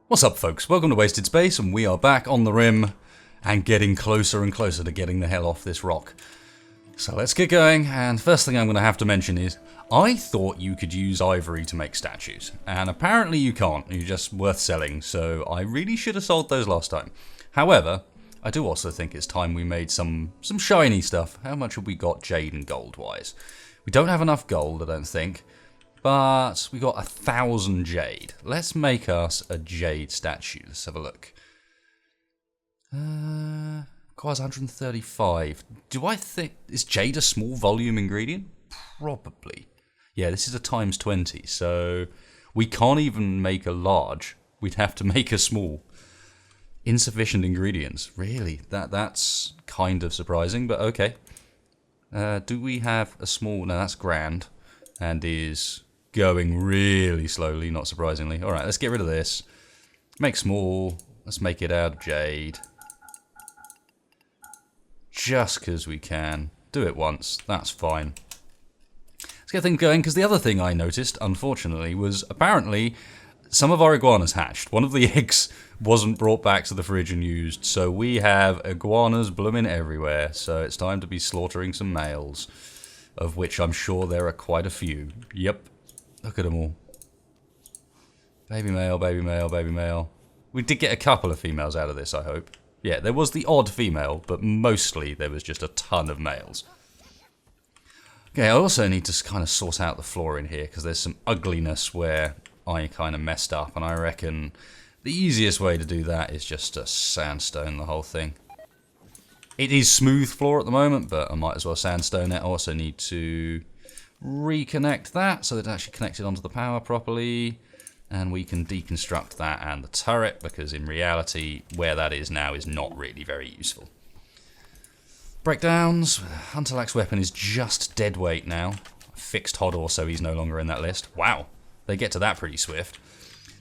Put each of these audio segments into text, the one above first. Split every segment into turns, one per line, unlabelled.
What's up, folks? Welcome to Wasted Space, and we are back on the rim and getting closer and closer to getting the hell off this rock. So let's get going, and first thing I'm going to have to mention is I thought you could use ivory to make statues, and apparently you can't. You're just worth selling, so I really should have sold those last time. However, I do also think it's time we made some shiny stuff. How much have we got jade and gold-wise? We don't have enough gold, I don't think. But we got 1,000 jade. Let's make us a jade statue. Let's have a look. Requires 135. Do I think... Is jade a small volume ingredient? Probably. Yeah, this is a times 20, so we can't even make a large. We'd have to make a small. Insufficient ingredients. Really? That's kind of surprising, but okay. Do we have a small... No, that's grand. And is... going really slowly, not surprisingly. Alright, let's get rid of this. Make small. Let's make it out of jade. Just because we can. Do it once. That's fine. Let's get things going, because the other thing I noticed, unfortunately, was apparently some of our iguanas hatched. One of the eggs wasn't brought back to the fridge and used, so we have iguanas blooming everywhere. So it's time to be slaughtering some males, of which I'm sure there are quite a few. Yep. Look at them all. Baby male, baby male, baby male. We did get a couple of females out of this, I hope. Yeah, there was the odd female, but mostly there was just a ton of males. Okay, I also need to kind of sort out the floor in here, because there's some ugliness where I kind of messed up, and I reckon the easiest way to do that is just to sandstone the whole thing. It is smooth floor at the moment, but I might as well sandstone it. I also need to... reconnect that so that it's actually connected onto the power properly, and we can deconstruct that and the turret, because in reality where that is now is not really very useful. Breakdowns. Hunterlack's weapon is just dead weight now. Fixed Hodor, so he's no longer in that list. Wow, they get to that pretty swift.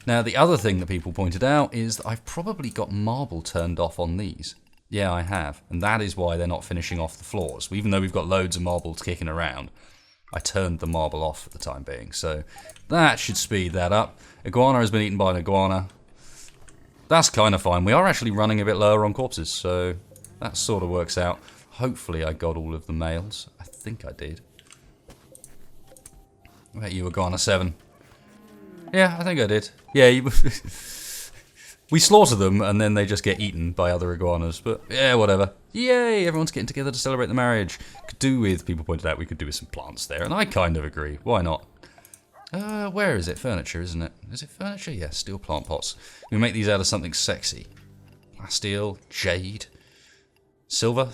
Now the other thing that people pointed out is that I've probably got marble turned off on these. Yeah, I have, and that is why they're not finishing off the floors. Even though we've got loads of marbles kicking around, I turned the marble off for the time being, so that should speed that up. Iguana has been eaten by an iguana. That's kind of fine. We are actually running a bit lower on corpses, so that sort of works out. Hopefully I got all of the males. I think I did. What about you, Iguana 7? Yeah, I think I did. Yeah, we slaughter them and then they just get eaten by other iguanas, but yeah, whatever. Yay, everyone's getting together to celebrate the marriage. Could do with, people pointed out, we could do with some plants there, and I kind of agree. Why not? Where is it? Furniture, isn't it? Is it furniture? Yeah, steel plant pots. We make these out of something sexy. Plasteel, jade, silver,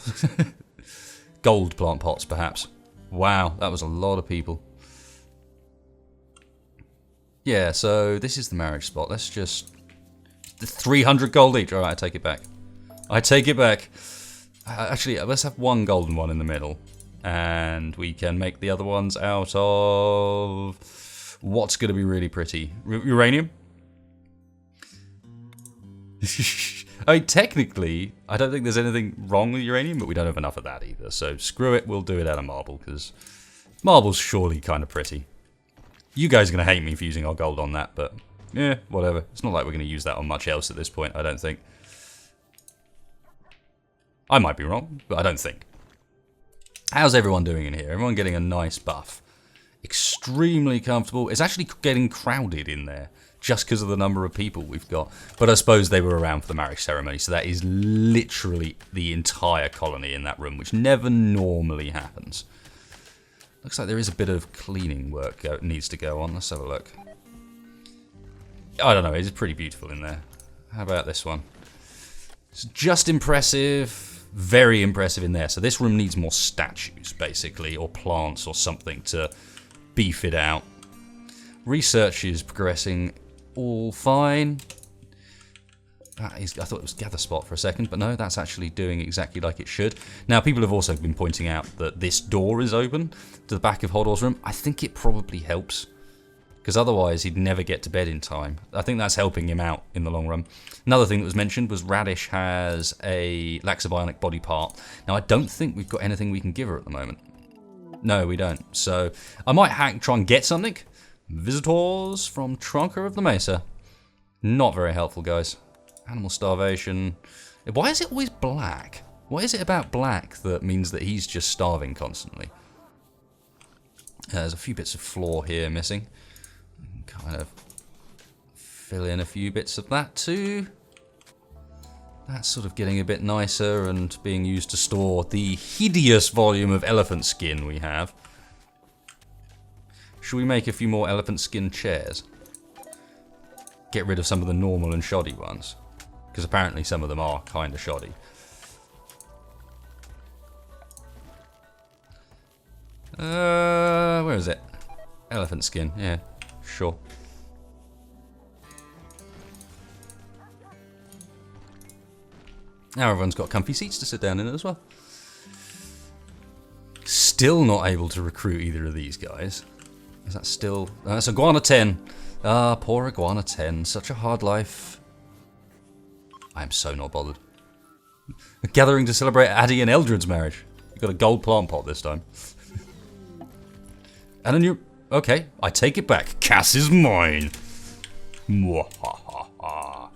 gold plant pots, perhaps. Wow, that was a lot of people. Yeah, so this is the marriage spot. Let's just... 300 gold each. Alright, I take it back. I take it back. Actually, let's have one golden one in the middle. And we can make the other ones out of... what's going to be really pretty? Uranium? I mean, technically, I don't think there's anything wrong with uranium, but we don't have enough of that either. So screw it, we'll do it out of marble, because marble's surely kind of pretty. You guys are going to hate me for using our gold on that, but... yeah, whatever. It's not like we're going to use that on much else at this point, I don't think. I might be wrong, but I don't think. How's everyone doing in here? Everyone getting a nice buff. Extremely comfortable. It's actually getting crowded in there, just because of the number of people we've got. But I suppose they were around for the marriage ceremony, so that is literally the entire colony in that room, which never normally happens. Looks like there is a bit of cleaning work that needs to go on. Let's have a look. I don't know, it's pretty beautiful in there. How about this one? It's just impressive. Very impressive in there. So this room needs more statues, basically, or plants or something to beef it out. Research is progressing all fine. That is, I thought it was gather spot for a second, but no, that's actually doing exactly like it should. Now, people have also been pointing out that this door is open to the back of Hodor's room. I think it probably helps, because otherwise he'd never get to bed in time. I think that's helping him out in the long run. Another thing that was mentioned was Radish has a Laxabionic body part. Now, I don't think we've got anything we can give her at the moment. No, we don't. So I might try and get something. Visitors from Tronka of the Mesa. Not very helpful, guys. Animal starvation. Why is it always black? What is it about black that means that he's just starving constantly? There's a few bits of floor here missing. Kind of fill in a few bits of that too. That's sort of getting a bit nicer and being used to store the hideous volume of elephant skin we have. Should we make a few more elephant skin chairs? Get rid of some of the normal and shoddy ones. Because apparently some of them are kind of shoddy. Where is it? Elephant skin, yeah, sure. Now everyone's got comfy seats to sit down in as well. Still not able to recruit either of these guys. Is that still... that's Iguana 10. Ah, poor Iguana 10. Such a hard life. I'm so not bothered. A gathering to celebrate Addie and Eldred's marriage. You've got a gold plant pot this time. And a new... okay, I take it back. Cass is mine. Mwahaha.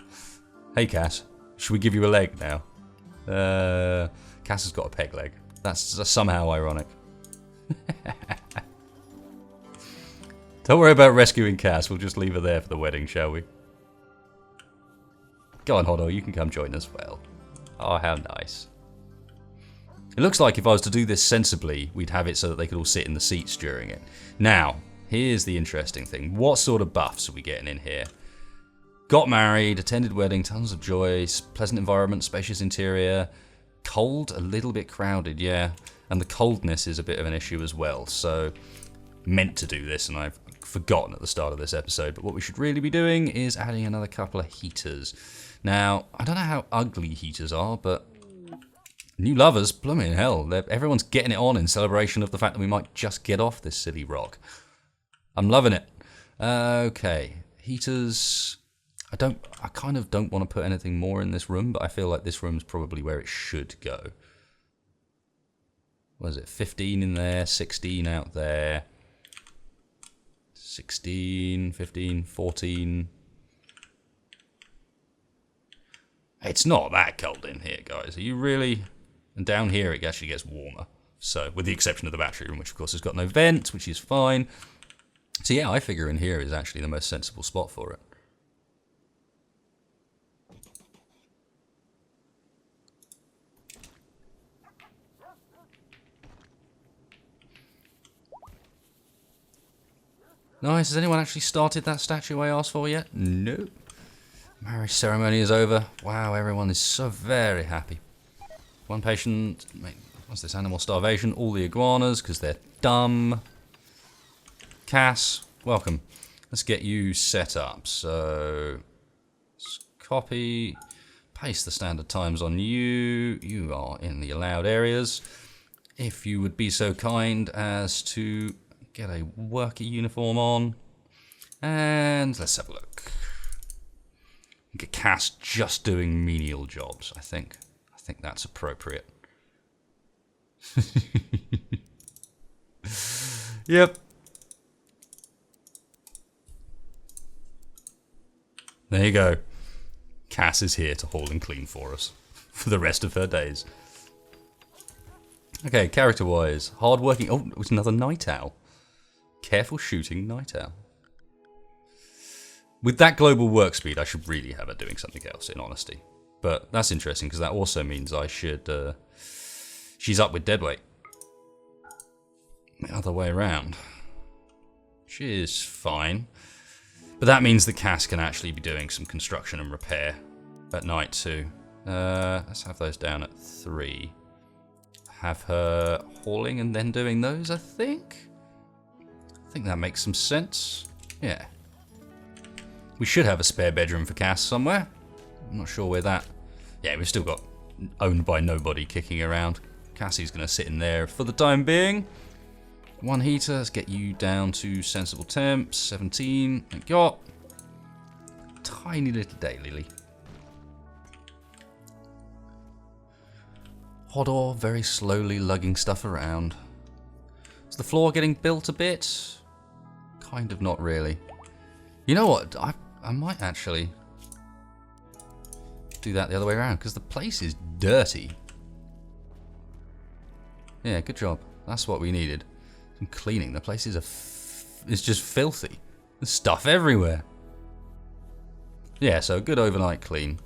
Hey, Cass. Should we give you a leg now? Cass has got a peg leg. That's somehow ironic. Don't worry about rescuing Cass. We'll just leave her there for the wedding, shall we? Go on, Hoddo. You can come join us. Well. Oh, how nice. It looks like if I was to do this sensibly, we'd have it so that they could all sit in the seats during it. Now, here's the interesting thing. What sort of buffs are we getting in here? Got married, attended wedding, tons of joy, pleasant environment, spacious interior. Cold, a little bit crowded, yeah. And the coldness is a bit of an issue as well. So, meant to do this, and I've forgotten at the start of this episode. But what we should really be doing is adding another couple of heaters. Now, I don't know how ugly heaters are, but... new lovers, blooming hell, everyone's getting it on in celebration of the fact that we might just get off this silly rock. I'm loving it. Okay, heaters. I kind of don't want to put anything more in this room, but I feel like this room's probably where it should go. What is it? 15 in there, 16 out there. 16, 15, 14. It's not that cold in here, guys. Are you really... and down here it actually gets warmer. So, with the exception of the battery room, which of course has got no vents, which is fine. So yeah, I figure in here is actually the most sensible spot for it. Nice, has anyone actually started that statue I asked for yet? No. Marriage ceremony is over. Wow, everyone is so very happy. One patient, wait, what's this, animal starvation? All the iguanas, because they're dumb. Cass, welcome. Let's get you set up. So, let's copy, paste the standard times on you. You are in the allowed areas. If you would be so kind as to get a worker uniform on. And let's have a look. Get Cass just doing menial jobs, I think. I think that's appropriate. Yep. There you go. Cass is here to haul and clean for us for the rest of her days. Okay, character-wise, hard-working. Oh, it was another night owl. Careful shooting night owl. With that global work speed, I should really have her doing something else, in honesty. But that's interesting, because that also means I should... she's up with deadweight. The other way around. She is fine. But that means that Cass can actually be doing some construction and repair at night too. Let's have those down at 3. Have her hauling and then doing those, I think? I think that makes some sense. Yeah. We should have a spare bedroom for Cass somewhere. I'm not sure where that... yeah, we've still got owned by nobody kicking around. Cassie's going to sit in there for the time being. One heater, let's get you down to sensible temps. 17, thank God. Tiny little daylily. Hodor very slowly lugging stuff around. Is the floor getting built a bit? Kind of not really. You know what? I might actually... do that the other way around, because the place is dirty. Yeah, good job. That's what we needed. Some cleaning. The place is it's just filthy. There's stuff everywhere. Yeah, so a good overnight clean.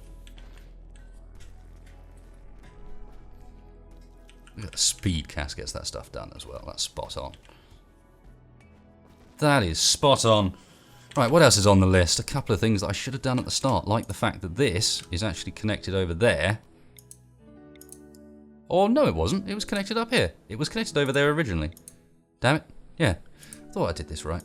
Look at the speed Cass gets that stuff done as well. That's spot on. That is spot on. Right, what else is on the list? A couple of things that I should have done at the start, like the fact that this is actually connected over there. Or no, it wasn't. It was connected up here. It was connected over there originally. Damn it. Yeah. Thought I did this right.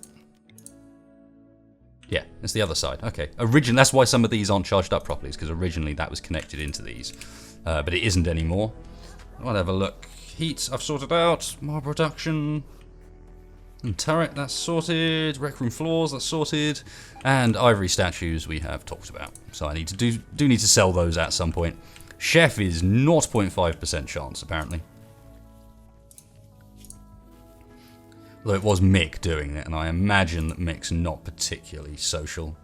Yeah, it's the other side. Okay. That's why some of these aren't charged up properly, is because originally that was connected into these. But it isn't anymore. I'll have a look. Heat, I've sorted out. More production. And turret, that's sorted. Rec room floors, that's sorted. And ivory statues we have talked about. So I need to do need to sell those at some point. Chef is 0.5% chance, apparently. Although it was Mick doing it, and I imagine that Mick's not particularly social.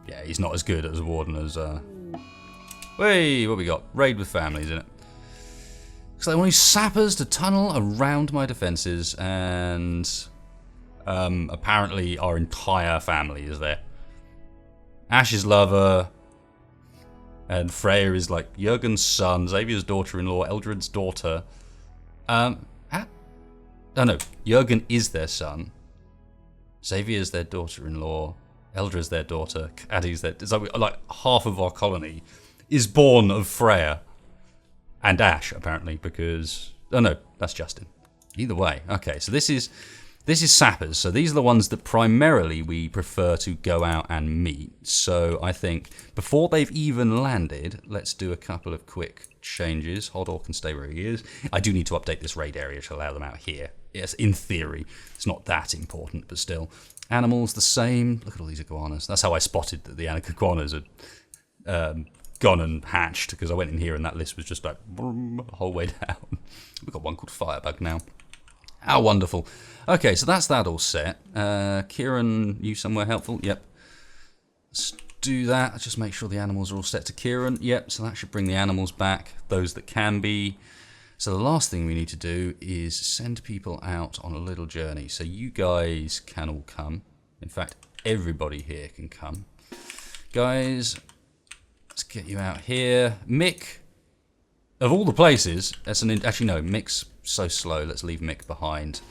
Yeah, he's not as good as a warden as... Hey, what we got? Raid with families in it. So they want to use sappers to tunnel around my defences, and... apparently our entire family is there. Ash's lover... And Freya is like Jurgen's son, Xavier's daughter-in-law, Eldred's daughter. Oh no, Jurgen is their son. Xavier's their daughter-in-law. Eldred's their daughter. Addie's their... So like half of our colony is born of Freya. And Ash, apparently, because... Oh no, that's Justin. Either way. Okay, so this is sappers. So these are the ones that primarily we prefer to go out and meet. So I think before they've even landed, let's do a couple of quick changes. Hodor can stay where he is. I do need to update this raid area to allow them out here. Yes, in theory. It's not that important, but still. Animals the same. Look at all these iguanas. That's how I spotted that the iguanas had gone and hatched, because I went in here and that list was just like the whole way down. We've got one called Firebug now. How wonderful. Okay, so that's that all set. Kieran, you somewhere helpful? Yep. Let's do that. Just make sure the animals are all set to Kieran. Yep, so that should bring the animals back, those that can be. So the last thing we need to do is send people out on a little journey. So you guys can all come. In fact, everybody here can come. Guys, let's get you out here. Mick, of all the places, actually no, Mick's so slow, let's leave Mick behind.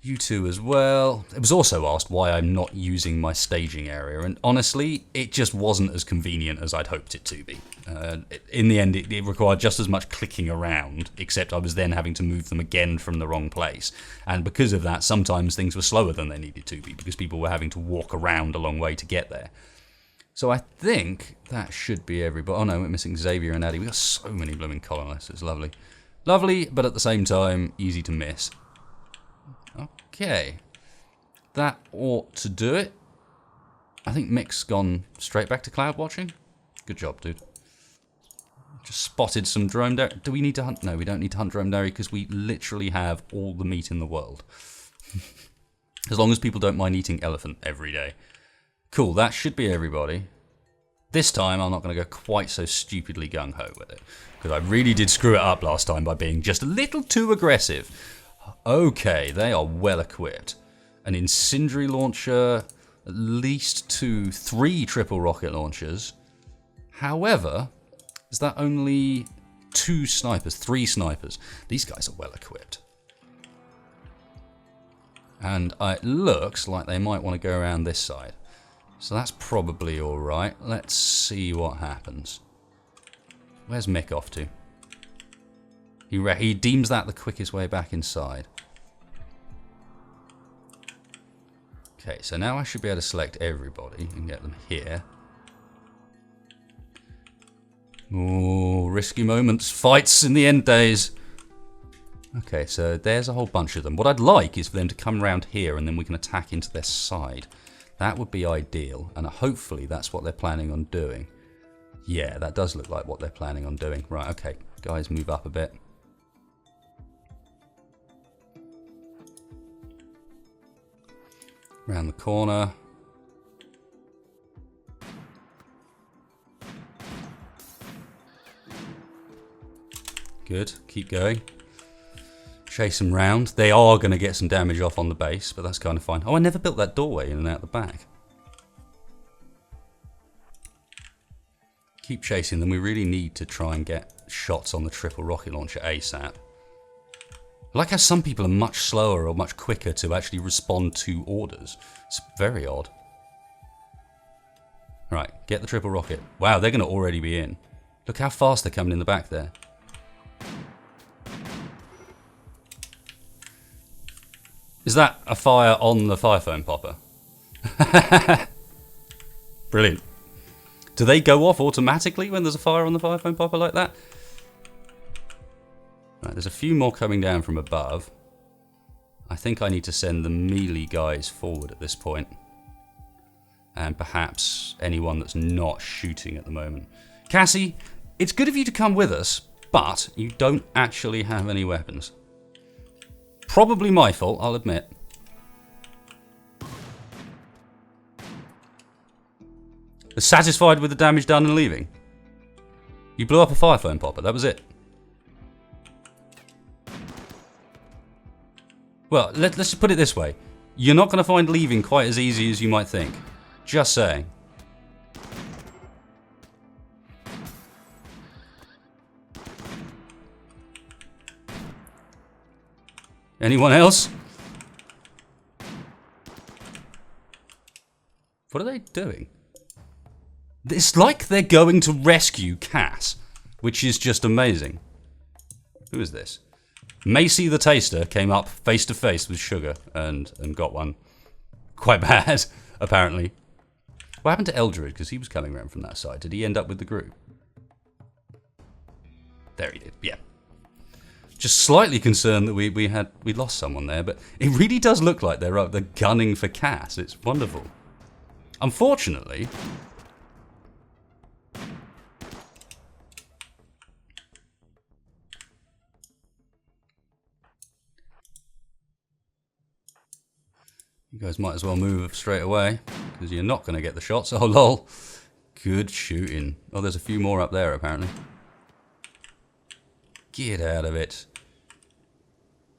You two as well. It was also asked why I'm not using my staging area, and honestly, it just wasn't as convenient as I'd hoped it to be. In the end, it required just as much clicking around, except I was then having to move them again from the wrong place. And because of that, sometimes things were slower than they needed to be, because people were having to walk around a long way to get there. So I think that should be everybody. Oh no, we're missing Xavier and Addie. We've got so many blooming colonists, it's lovely. Lovely, but at the same time, easy to miss. Okay. That ought to do it. I think Mick's gone straight back to cloud watching. Good job, dude. Just spotted some drone dairy. Do we need to hunt? No, we don't need to hunt drone dairy because we literally have all the meat in the world. As long as people don't mind eating elephant every day. Cool, that should be everybody. This time, I'm not going to go quite so stupidly gung-ho with it. Because I really did screw it up last time by being just a little too aggressive. Okay, they are well equipped. An incendiary launcher, at least 3 triple rocket launchers. However, is that only 2 snipers, 3 snipers? These guys are well equipped. And it looks like they might want to go around this side. So that's probably alright. Let's see what happens. Where's Mick off to? He deems that the quickest way back inside. Okay, so now I should be able to select everybody and get them here. Oh, risky moments. Fights in the end days. Okay, so there's a whole bunch of them. What I'd like is for them to come around here and then we can attack into their side. That would be ideal, and hopefully that's what they're planning on doing. Yeah, that does look like what they're planning on doing. Right, okay, guys, move up a bit. Around the corner. Good. Keep going. Chase them round. They are going to get some damage off on the base, but that's kind of fine. Oh, I never built that doorway in and out the back. Keep chasing them. We really need to try and get shots on the triple rocket launcher ASAP. I like how some people are much slower or much quicker to actually respond to orders. It's very odd. Right, get the triple rocket. Wow, they're going to already be in. Look how fast they're coming in the back there. Is that a fire on the fire foam popper? Brilliant. Do they go off automatically when there's a fire on the fire foam popper like that? Right, there's a few more coming down from above. I think I need to send the melee guys forward at this point. And perhaps anyone that's not shooting at the moment. Cassie, it's good of you to come with us, but you don't actually have any weapons. Probably my fault, I'll admit. Are satisfied with the damage done and leaving? You blew up a fire foam popper, that was it. Well, let's just put it this way. You're not going to find leaving quite as easy as you might think. Just saying. Anyone else? What are they doing? It's like they're going to rescue Cass, which is just amazing. Who is this? Macy the Taster came up face to face with Sugar and got one. Quite bad, apparently. What happened to Eldred? Because he was coming around from that side. Did he end up with the group? There he did, yeah. Just slightly concerned that we lost someone there, but it really does look like they're gunning for Cass. It's wonderful. Unfortunately, you guys might as well move straight away, because you're not going to get the shots. Oh, lol. Good shooting. Oh, there's a few more up there, apparently. Get out of it.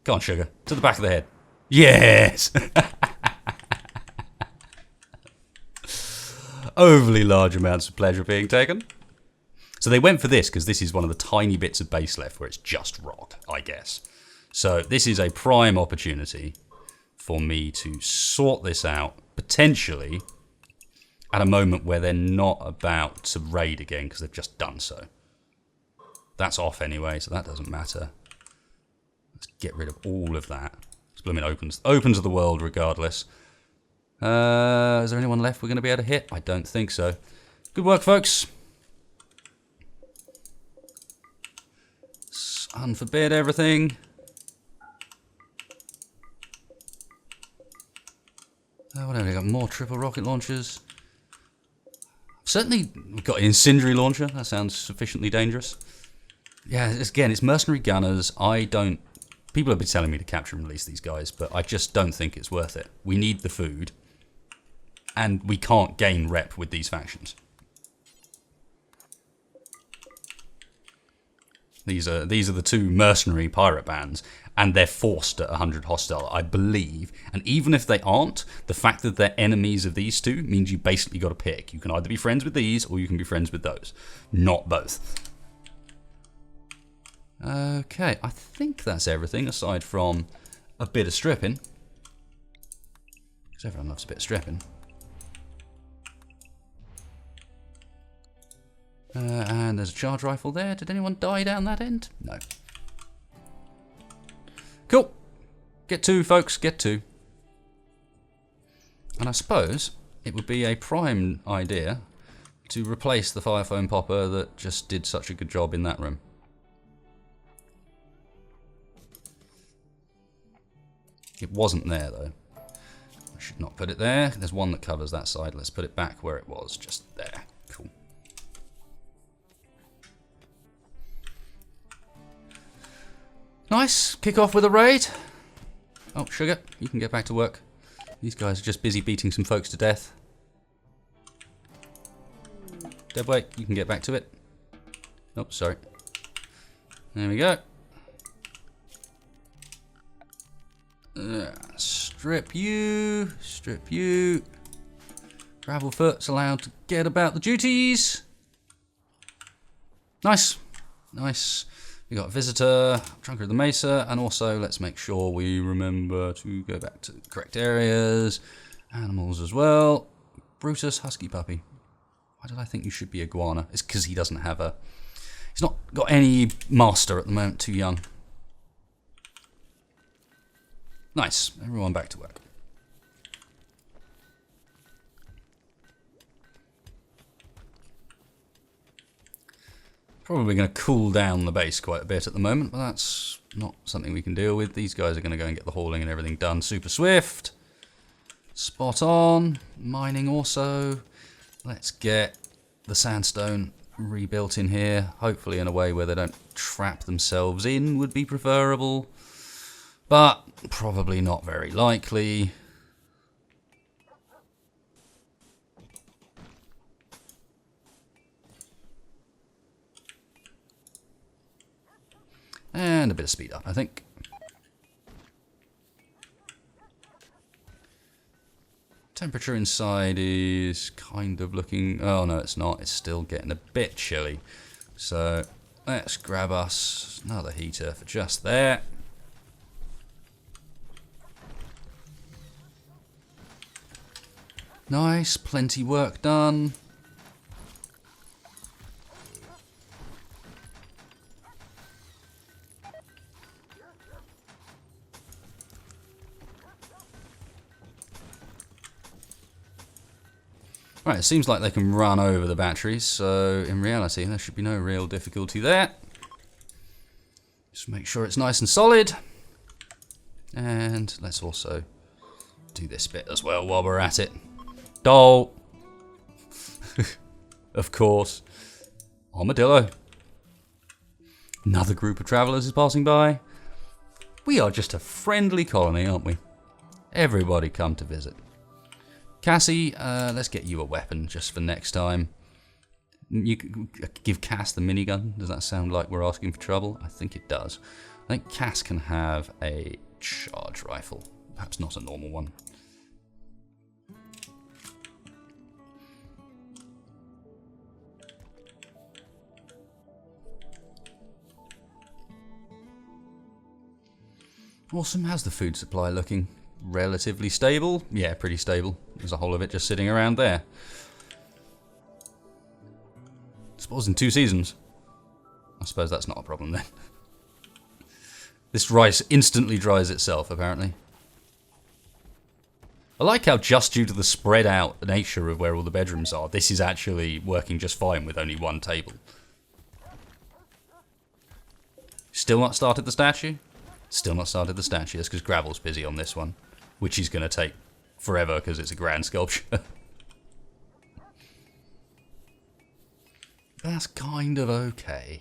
Go on, Sugar. To the back of the head. Yes! Overly large amounts of pleasure being taken. So they went for this, because this is one of the tiny bits of base left where it's just rock, I guess. So this is a prime opportunity for me to sort this out, potentially at a moment where they're not about to raid again, because they've just done so. That's off anyway, so that doesn't matter. Let's get rid of all of that. This blooming opens to the world regardless. Is there anyone left we're going to be able to hit? I don't think so. Good work, folks. Unforbid everything. What have we got? More triple rocket launchers. Certainly we've got an incendiary launcher. That sounds sufficiently dangerous. Yeah, again, it's mercenary gunners. People have been telling me to capture and release these guys, but I just don't think it's worth it. We need the food, and we can't gain rep with these factions. These are the two mercenary pirate bands, and they're forced at 100 hostile, I believe. And even if they aren't, the fact that they're enemies of these two means you basically got to pick. You can either be friends with these, or you can be friends with those. Not both. Okay, I think that's everything, aside from a bit of stripping. Because everyone loves a bit of stripping. And there's a charge rifle there. Did anyone die down that end? No. Cool. Get to, folks, get to. And I suppose it would be a prime idea to replace the fire foam popper that just did such a good job in that room. It wasn't there, though. I should not put it there. There's one that covers that side. Let's put it back where it was, just there. Cool. Nice. Kick off with a raid. Oh, Sugar, you can get back to work. These guys are just busy beating some folks to death. Deadweight, you can get back to it. Oh, sorry. There we go. Strip you. Strip you. Gravelfoot's allowed to get about the duties. Nice. Nice. We got a visitor, Trunker of the Mesa, and also let's make sure we remember to go back to the correct areas. Animals as well. Brutus, husky puppy. Why did I think you should be iguana? It's because he doesn't have a... He's not got any master at the moment, too young. Nice. Everyone back to work. Probably going to cool down the base quite a bit at the moment, but that's not something we can deal with. These guys are going to go and get the hauling and everything done super swift. Spot on. Mining also. Let's get the sandstone rebuilt in here. Hopefully in a way where they don't trap themselves in would be preferable. But probably not very likely. And a bit of speed up, I think. Temperature inside is kind of looking... Oh, no, it's not. It's still getting a bit chilly. So let's grab us another heater for just there. Nice. Plenty work done. Right, it seems like they can run over the batteries, so in reality there should be no real difficulty there. Just make sure it's nice and solid. And let's also do this bit as well while we're at it. Doll! Of course. Armadillo. Another group of travellers is passing by. We are just a friendly colony, aren't we? Everybody come to visit. Cassie, let's get you a weapon just for next time. You give Cass the minigun. Does that sound like we're asking for trouble? I think it does. I think Cass can have a charge rifle. Perhaps not a normal one. Awesome. How's the food supply looking? Relatively stable? Yeah, pretty stable. There's a whole of it just sitting around there. Spawns in 2 seasons. I suppose that's not a problem then. This rice instantly dries itself, apparently. I like how just due to the spread out nature of where all the bedrooms are, this is actually working just fine with only 1 table. Still not started the statue? Still not started the statue. That's because Gravel's busy on this one. Which is going to take forever because it's a grand sculpture. That's kind of okay.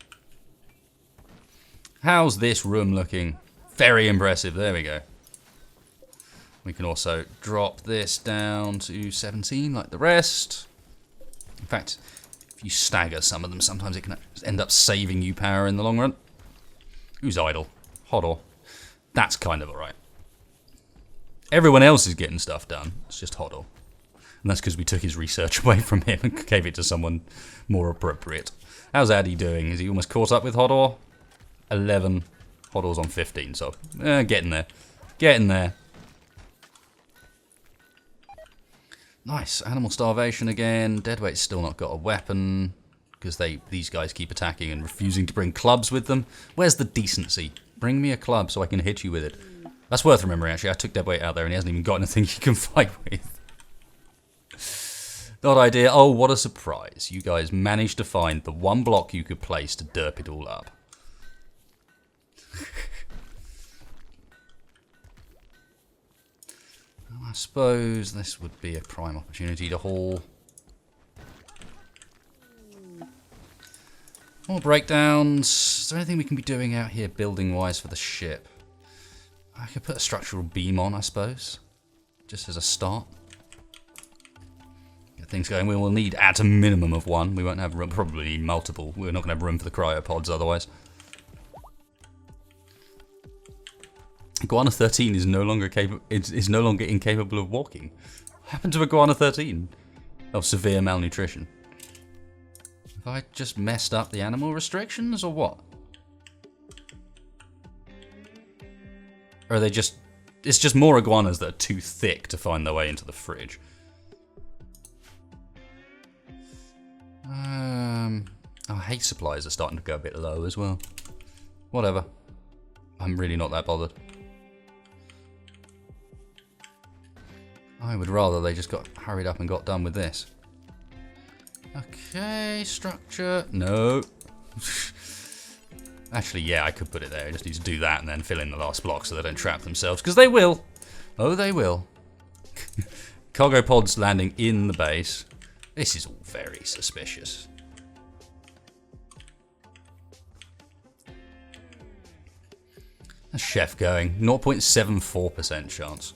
How's this room looking? Very impressive. There we go. We can also drop this down to 17 like the rest. In fact, if you stagger some of them, sometimes it can end up saving you power in the long run. Who's idle? Hodor. That's kind of alright. Everyone else is getting stuff done. It's just Hodor. And that's because we took his research away from him and gave it to someone more appropriate. How's Addy doing? Is he almost caught up with Hodor? 11. Hodor's on 15, so getting there. Getting there. Nice. Animal starvation again. Deadweight's still not got a weapon because these guys keep attacking and refusing to bring clubs with them. Where's the decency? Bring me a club so I can hit you with it. That's worth remembering, actually. I took Deadweight out there and he hasn't even got anything he can fight with. Not idea. Oh, what a surprise. You guys managed to find the 1 block you could place to derp it all up. Well, I suppose this would be a prime opportunity to haul. More breakdowns. Is there anything we can be doing out here building-wise for the ship? I could put a structural beam on, I suppose. Just as a start. Get things going. We will need at a minimum of 1. We won't have room, probably multiple. We're not going to have room for the cryopods otherwise. Iguana 13 is no longer is no longer incapable of walking. What happened to Iguana 13? Oh, severe malnutrition. Have I just messed up the animal restrictions or what? Or are they just... It's just more iguanas that are too thick to find their way into the fridge. Our hay supplies are starting to go a bit low as well. Whatever. I'm really not that bothered. I would rather they just got hurried up and got done with this. Okay, structure. No. Actually, yeah, I could put it there. I just need to do that and then fill in the last block so they don't trap themselves. Because they will. Oh, they will. Cargo pods landing in the base. This is all very suspicious. A chef going. 0.74% chance.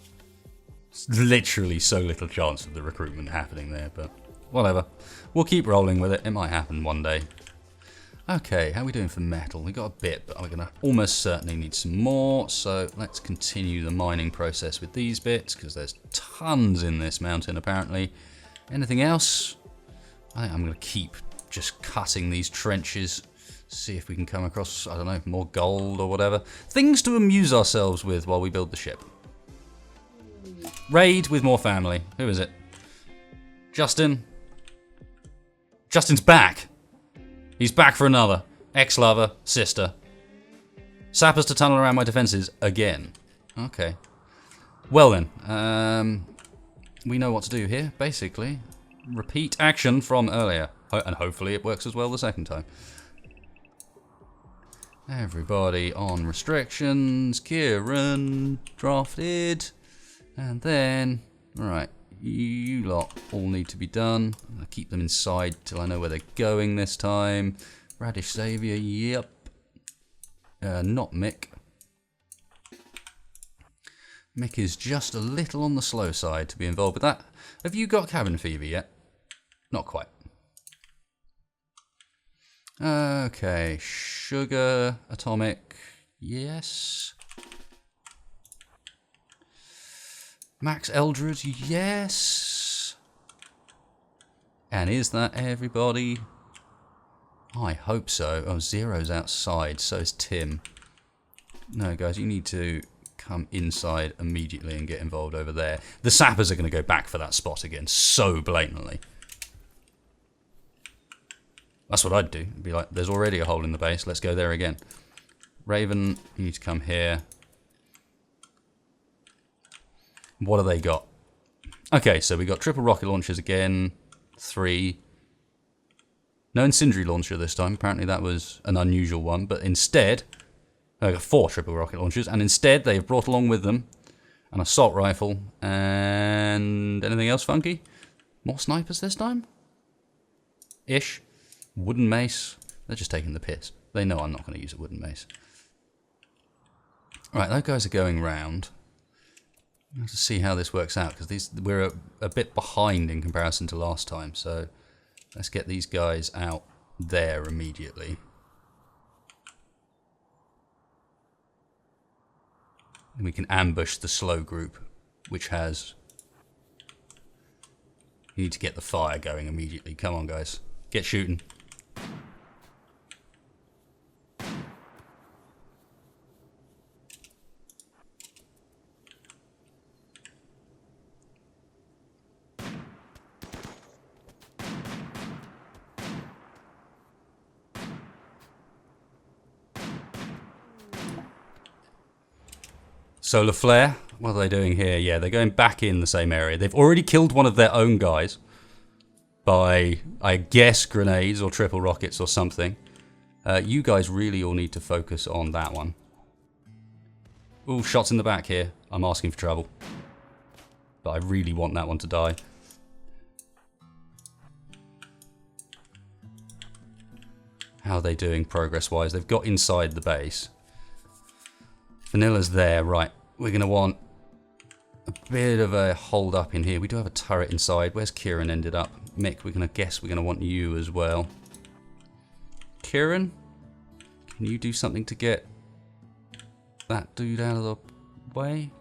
It's literally so little chance of the recruitment happening there, but whatever. We'll keep rolling with it. It might happen one day. Okay, how are we doing for metal? We got a bit, but we're going to almost certainly need some more. So let's continue the mining process with these bits, because there's tons in this mountain apparently. Anything else? I think I'm going to keep just cutting these trenches. See if we can come across, I don't know, more gold or whatever. Things to amuse ourselves with while we build the ship. Raid with more family. Who is it? Justin. Justin's back. He's back for another. Ex-lover, sister. Sappers to tunnel around my defences again. Okay. Well then, we know what to do here, basically. Repeat action from earlier. And hopefully it works as well the second time. Everybody on restrictions. Kieran drafted. And then, alright, you lot all need to be done. I'm going to keep them inside till I know where they're going this time. Radish Xavier, yep. Not Mick. Mick is just a little on the slow side to be involved with that. Have you got cabin fever yet? Not quite. Okay, sugar, atomic, yes. Max Eldred, yes. And is that everybody? I hope so. Oh, Zero's outside, so is Tim. No, guys, you need to come inside immediately and get involved over there. The sappers are going to go back for that spot again, so blatantly. That's what I'd do. It'd be like, there's already a hole in the base, let's go there again. Raven, you need to come here. What have they got? Okay, so we got triple rocket launchers again. 3. No incendiary launcher this time. Apparently that was an unusual one. But instead, I got 4 triple rocket launchers. And instead, they've brought along with them an assault rifle. And anything else funky? More snipers this time? Ish. Wooden mace. They're just taking the piss. They know I'm not going to use a wooden mace. Right, those guys are going round. Let's see how this works out, because we're a bit behind in comparison to last time. So let's get these guys out there immediately. And we can ambush the slow group, which has... You need to get the fire going immediately. Come on, guys. Get shooting. Solar flare. What are they doing here? Yeah, they're going back in the same area. They've already killed one of their own guys by, I guess, grenades or triple rockets or something. You guys really all need to focus on that one. Ooh, shots in the back here. I'm asking for trouble. But I really want that one to die. How are they doing progress-wise? They've got inside the base. Vanilla's there, right. We're going to want a bit of a hold up in here. We do have a turret inside. Where's Kieran ended up? Mick, we're going to guess we're going to want you as well. Kieran? Can you do something to get that dude out of the way?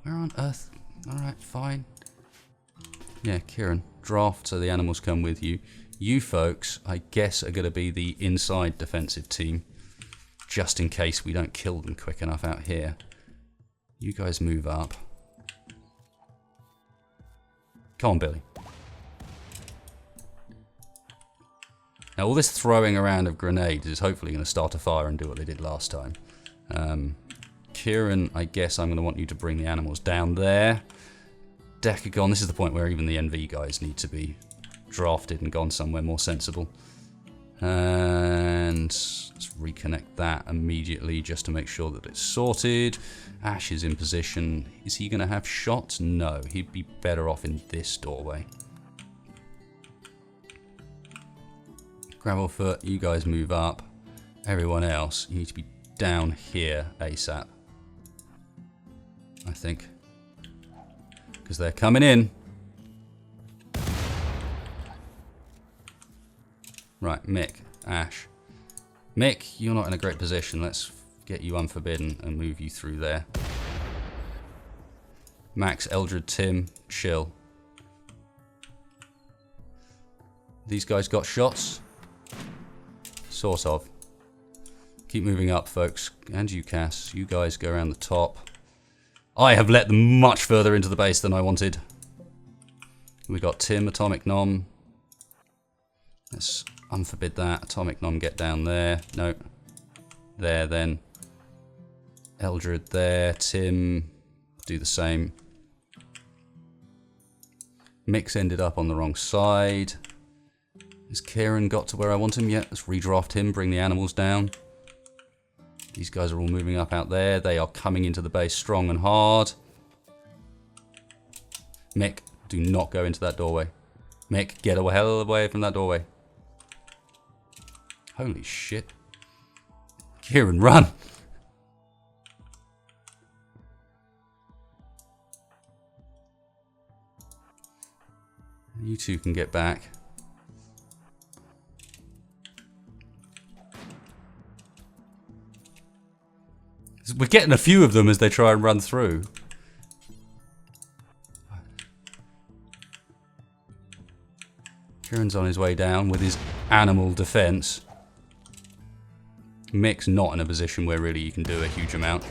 Where on earth? Alright, fine. Yeah, Kieran, draft so the animals come with you. You folks, I guess, are going to be the inside defensive team. Just in case we don't kill them quick enough out here. You guys move up. Come on, Billy. Now all this throwing around of grenades is hopefully going to start a fire and do what they did last time. Kieran, I guess I'm going to want you to bring the animals down there. Decagon, this is the point where even the NV guys need to be drafted and gone somewhere more sensible. And let's reconnect that immediately just to make sure that it's sorted. Ash is in position. Is he going to have shots? No, he'd be better off in this doorway. Gravelfoot, you guys move up. Everyone else, you need to be down here ASAP. I think. Because they're coming in. Right, Mick, Ash. Mick, you're not in a great position. Let's get you unforbidden and move you through there. Max, Eldred, Tim, chill. These guys got shots? Sort of. Keep moving up, folks. And you, Cass. You guys go around the top. I have let them much further into the base than I wanted. We got Tim, Atomic Nom. Let's unforbid that. Atomic Nom, get down there. No. There, then. Eldred there. Tim, do the same. Mix ended up on the wrong side. Has Kieran got to where I want him yet? Let's redraft him, bring the animals down. These guys are all moving up out there. They are coming into the base strong and hard. Mick, do not go into that doorway. Mick, get a hell away from that doorway. Holy shit. Kieran, run! You two can get back. We're getting a few of them as they try and run through. Kieran's on his way down with his animal defense. Mick's not in a position where really you can do a huge amount.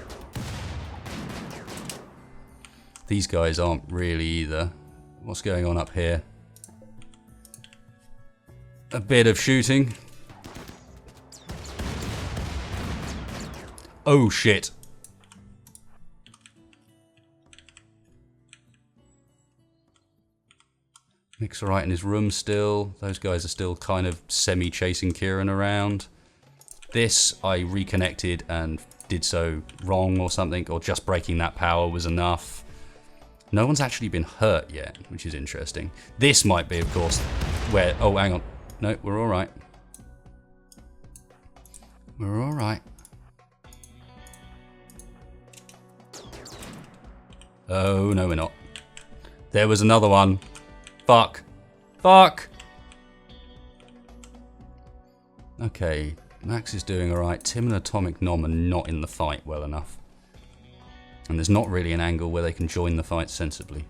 These guys aren't really either. What's going on up here? A bit of shooting. Oh shit. Mick's alright in his room still. Those guys are still kind of semi-chasing Kieran around. This, I reconnected and did so wrong or something, or just breaking that power was enough. No one's actually been hurt yet, which is interesting. This might be, of course, where... Oh, hang on. No, we're alright. We're alright. Oh, no, we're not. There was another one. Fuck. Fuck! Okay, Max is doing alright. Tim and Atomic Nom are not in the fight well enough. And there's not really an angle where they can join the fight sensibly.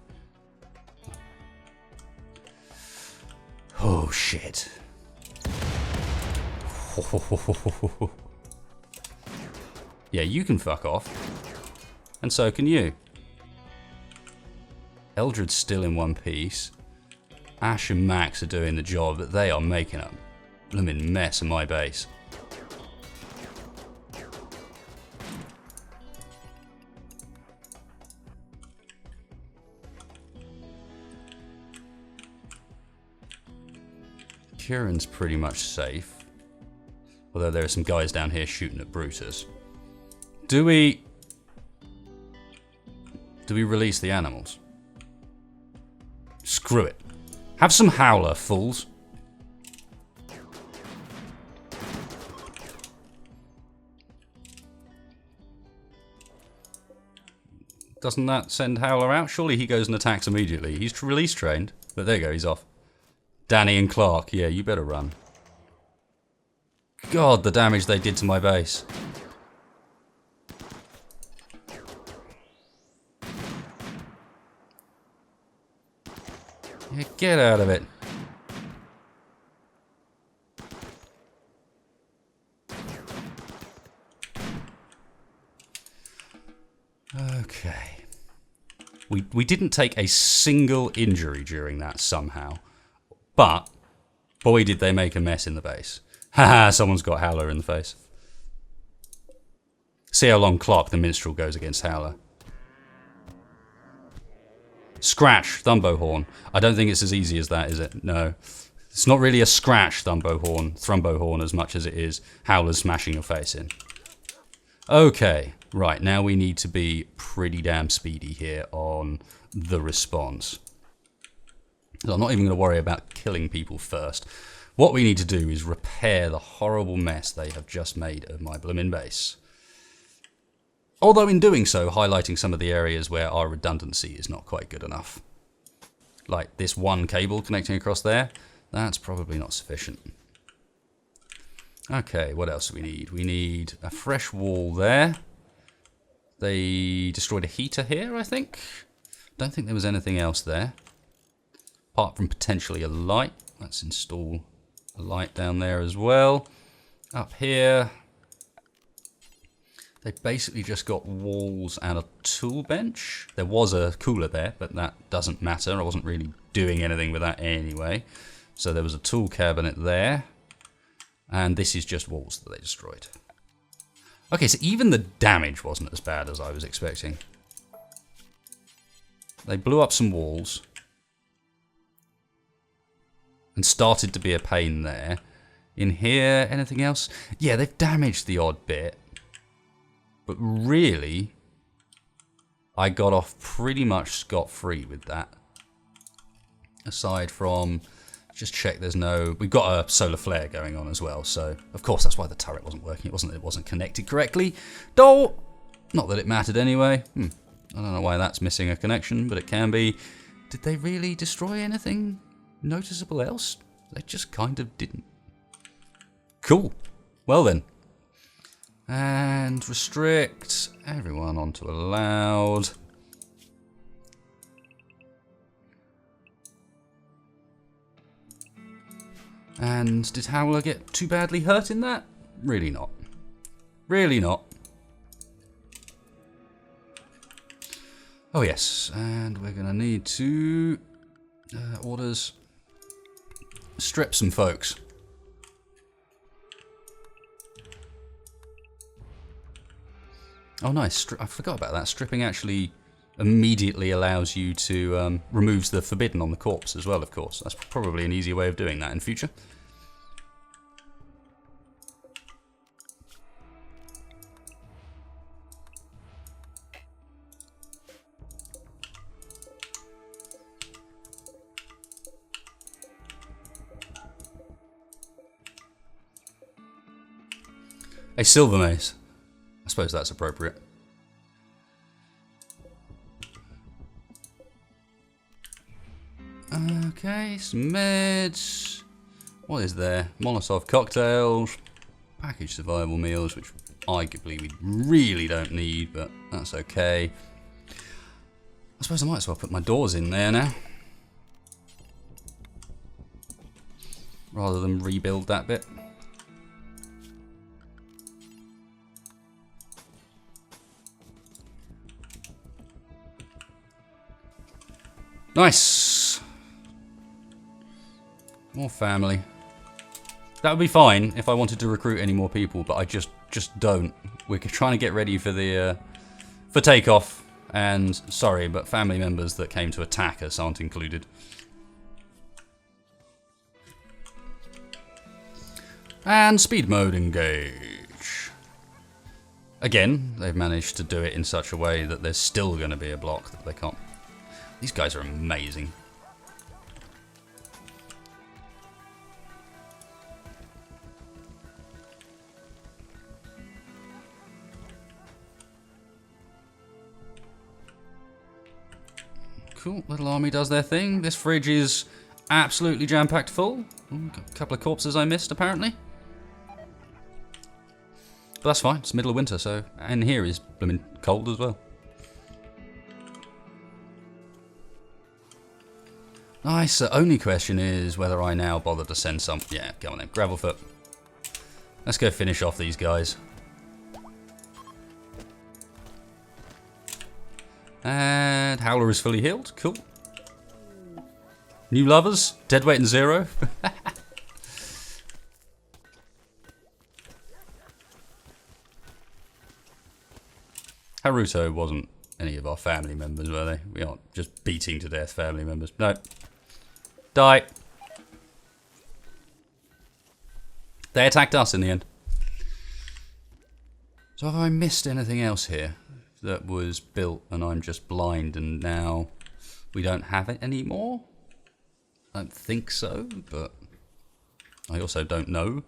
Oh, shit. Yeah, you can fuck off. And so can you. Eldred's still in one piece. Ash and Max are doing the job, but they are making a blooming mess of my base. Kieran's pretty much safe. Although there are some guys down here shooting at Brutus. Do we release the animals? Screw it. Have some howler, fools. Doesn't that send Howler out? Surely he goes and attacks immediately. He's release trained. But there you go, he's off. Danny and Clark. Yeah, you better run. God, the damage they did to my base. Yeah, get out of it. Okay. We didn't take a single injury during that somehow. But, boy did they make a mess in the base. Haha, someone's got Howler in the face. See how long Clark the Minstrel goes against Howler. Scratch, Thumbo I don't think it's as easy as that, is it? No. It's not really a scratch, Thrumbo Horn, as much as it is Howler's smashing your face in. Okay, right, now we need to be pretty damn speedy here on the response. So I'm not even going to worry about killing people first. What we need to do is repair the horrible mess they have just made of my bloomin' base. Although in doing so, highlighting some of the areas where our redundancy is not quite good enough. Like this one cable connecting across there, that's probably not sufficient. Okay, what else do we need? We need a fresh wall there. They destroyed a heater here, I think. Don't think there was anything else there. Apart from potentially a light. Let's install a light down there as well. Up here, they basically just got walls and a tool bench. There was a cooler there, but that doesn't matter. I wasn't really doing anything with that anyway. So there was a tool cabinet there. And this is just walls that they destroyed. Okay, so even the damage wasn't as bad as I was expecting. They blew up some walls. And started to be a pain there. In here, anything else? Yeah, they've damaged the odd bit. But really, I got off pretty much scot-free with that. Aside from, just check there's no... We've got a solar flare going on as well, so of course that's why the turret wasn't working. It wasn't connected correctly. Not that it mattered anyway. I don't know why that's missing a connection, but it can be. Did they really destroy anything noticeable else? They just kind of didn't. Cool. Well then. And restrict everyone onto allowed. And did Howler get too badly hurt in that? Really not. Really not. Oh yes, and we're going to need to orders strip some folks. Oh nice, I forgot about that. Stripping actually immediately allows you to removes the forbidden on the corpse as well, of course. That's probably an easier way of doing that in future. A silver mace. I suppose that's appropriate. Okay, some meds. What is there? Molotov cocktails. Packaged survival meals, which arguably we really don't need, but that's okay. I suppose I might as well put my doors in there now. Rather than rebuild that bit. Nice. More family. That would be fine if I wanted to recruit any more people, but I just don't. We're trying to get ready for the for takeoff, and sorry, but family members that came to attack us aren't included. And speed mode engage. Again, they've managed to do it in such a way that there's still going to be a block that they can't. These guys are amazing. Cool, little army does their thing. This fridge is absolutely jam-packed full. Got a couple of corpses I missed, apparently. But that's fine, it's middle of winter, so... And here is blooming cold as well. Nice. The only question is whether I now bother to send some... Yeah, come on then. Gravelfoot. Let's go finish off these guys. And Howler is fully healed. Cool. New lovers. Deadweight and 0. Haruto wasn't any of our family members, were they? We aren't just beating to death family members. No. Die. They attacked us in the end. So have I missed anything else here that was built and I'm just blind and now we don't have it anymore? I don't think so, but I also don't know.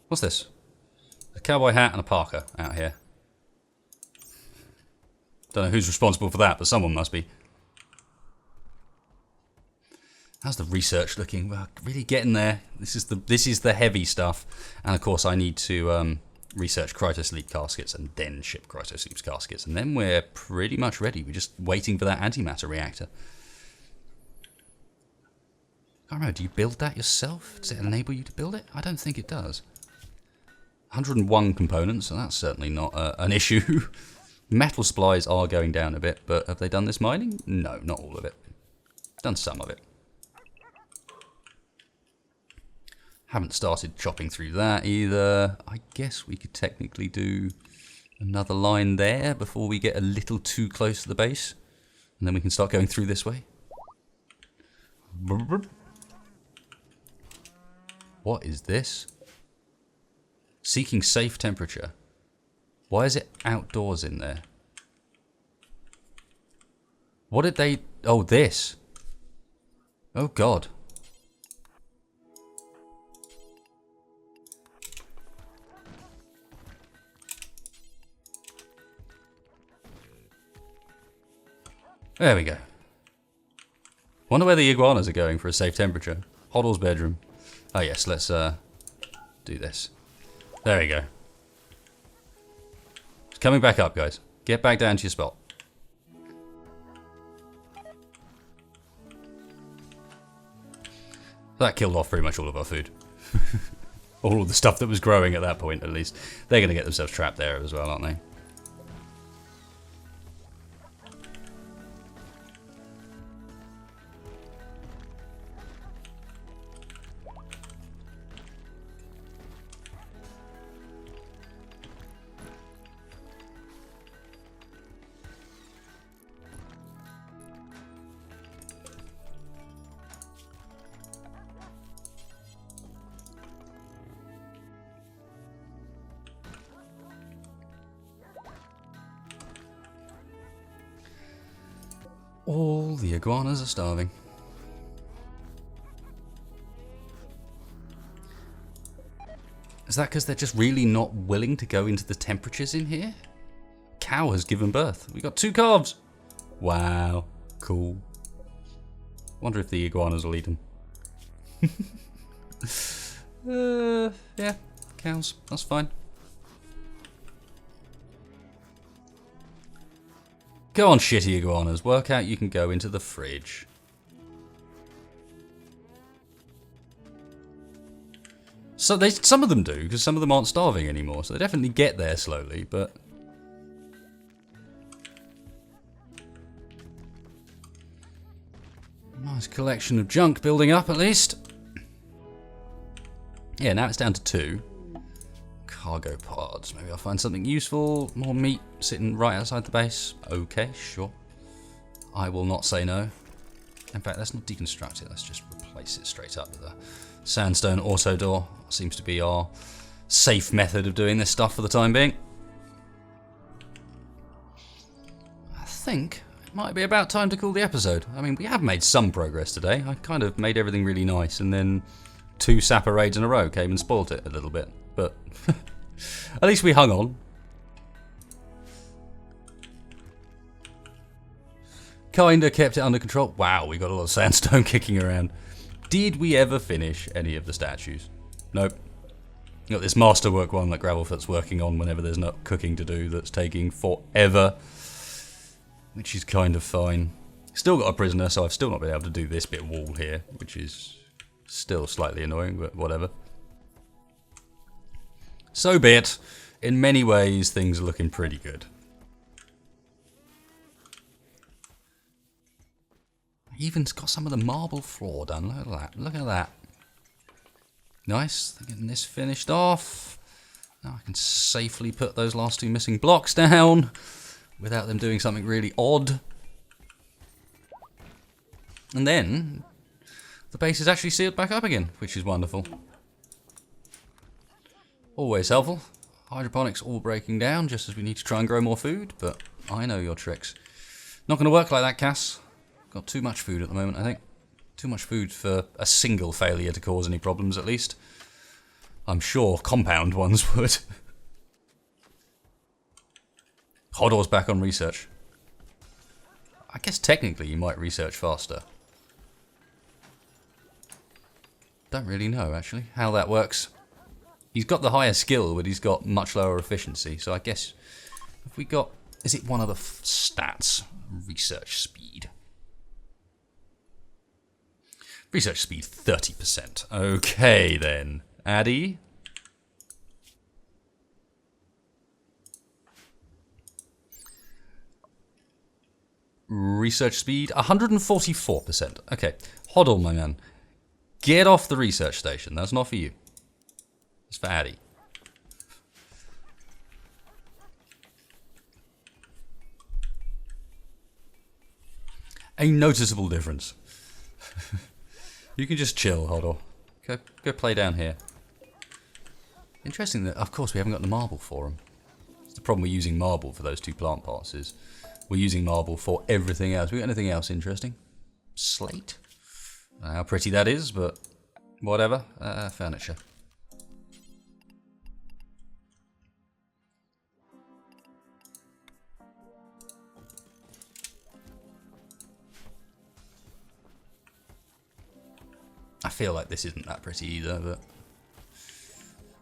What's this? A cowboy hat and a parka out here. Don't know who's responsible for that, but someone must be. How's the research looking? Well, really getting there. This is the heavy stuff, and of course I need to research cryosleep caskets and then ship cryosleep caskets, and then we're pretty much ready. We're just waiting for that antimatter reactor. I don't know. Do you build that yourself? Does it enable you to build it? I don't think it does. 101 components, so that's certainly not an issue. Metal supplies are going down a bit, but have they done this mining? No, not all of it. Done some of it. Haven't started chopping through that either. I guess we could technically do another line there before we get a little too close to the base. And then we can start going through this way. What is this? Seeking safe temperature. Why is it outdoors in there? What did they... Oh, this. Oh, God. There we go. Wonder where the iguanas are going for a safe temperature. Hoddle's bedroom. Oh, yes, let's do this. There we go. Coming back up, guys. Get back down to your spot. That killed off pretty much all of our food. All of the stuff that was growing at that point, at least. They're going to get themselves trapped there as well, aren't they? All the iguanas are starving. Is that because they're just really not willing to go into the temperatures in here? Cow has given birth. We got 2 calves. Wow. Cool. Wonder if the iguanas will eat them. Yeah. Cows. That's fine. Go on, shitty iguanas. Work out you can go into the fridge. So some of them do, because some of them aren't starving anymore. So they definitely get there slowly, but... Nice collection of junk building up, at least. Yeah, now it's down to 2. Cargo pods. Maybe I'll find something useful. More meat sitting right outside the base. Okay, sure. I will not say no. In fact, let's not deconstruct it. Let's just replace it straight up with a sandstone auto door. Seems to be our safe method of doing this stuff for the time being. I think it might be about time to call the episode. I mean, we have made some progress today. I kind of made everything really nice, and then 2 sapper raids in a row came and spoilt it a little bit. But at least we hung on. Kinda kept it under control. Wow, we got a lot of sandstone kicking around. Did we ever finish any of the statues? Nope. Got this masterwork one that Gravelfoot's working on whenever there's not cooking to do that's taking forever. Which is kind of fine. Still got a prisoner, so I've still not been able to do this bit of wall here, which is still slightly annoying, but whatever. So be it. In many ways, things are looking pretty good. Even got some of the marble floor done. Look at that. Look at that. Nice. Getting this finished off. Now I can safely put those last 2 missing blocks down without them doing something really odd. And then the base is actually sealed back up again, which is wonderful. Always helpful. Hydroponics all breaking down just as we need to try and grow more food, but I know your tricks. Not going to work like that, Cass. Got too much food at the moment, I think. Too much food for a single failure to cause any problems, at least. I'm sure compound ones would. Hodor's back on research. I guess technically you might research faster. Don't really know, actually, how that works. He's got the higher skill, but he's got much lower efficiency. So I guess if we got... Is it one of the stats? Research speed. Research speed 30%. Okay, then. Addy. Research speed 144%. Okay. Hodl, my man. Get off the research station. That's not for you. It's for Addy. A noticeable difference. You can just chill, Hodl. Go play down here. Interesting that, of course, we haven't got the marble for them. It's the problem with using marble for those 2 plant parts is we're using marble for everything else. We got anything else interesting? Slate? I don't know how pretty that is, but whatever. Furniture. I feel like this isn't that pretty either, but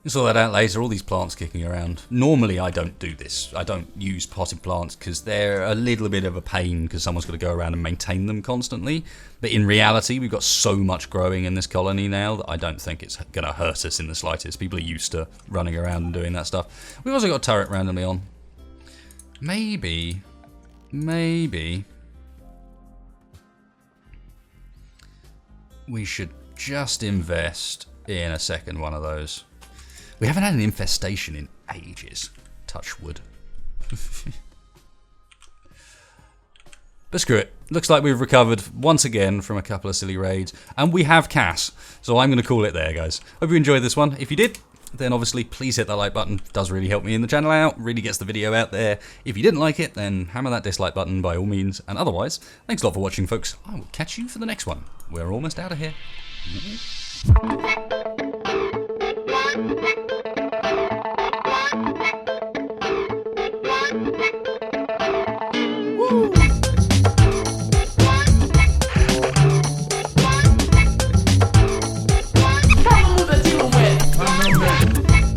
we'll sort that out later. All these plants kicking around. Normally I don't do this. I don't use potted plants because they're a little bit of a pain because someone's got to go around and maintain them constantly. But in reality, we've got so much growing in this colony now that I don't think it's going to hurt us in the slightest. People are used to running around and doing that stuff. We've also got a turret randomly on. Maybe we should just invest in a second one of those. We haven't had an infestation in ages. Touch wood. But screw it. Looks like we've recovered once again from a couple of silly raids. And we have Cass. So I'm going to call it there, guys. Hope you enjoyed this one. If you did, then obviously please hit that like button. It does really help me in the channel out. Really gets the video out there. If you didn't like it, then hammer that dislike button by all means. And otherwise, thanks a lot for watching, folks. I will catch you for the next one. We're almost out of here.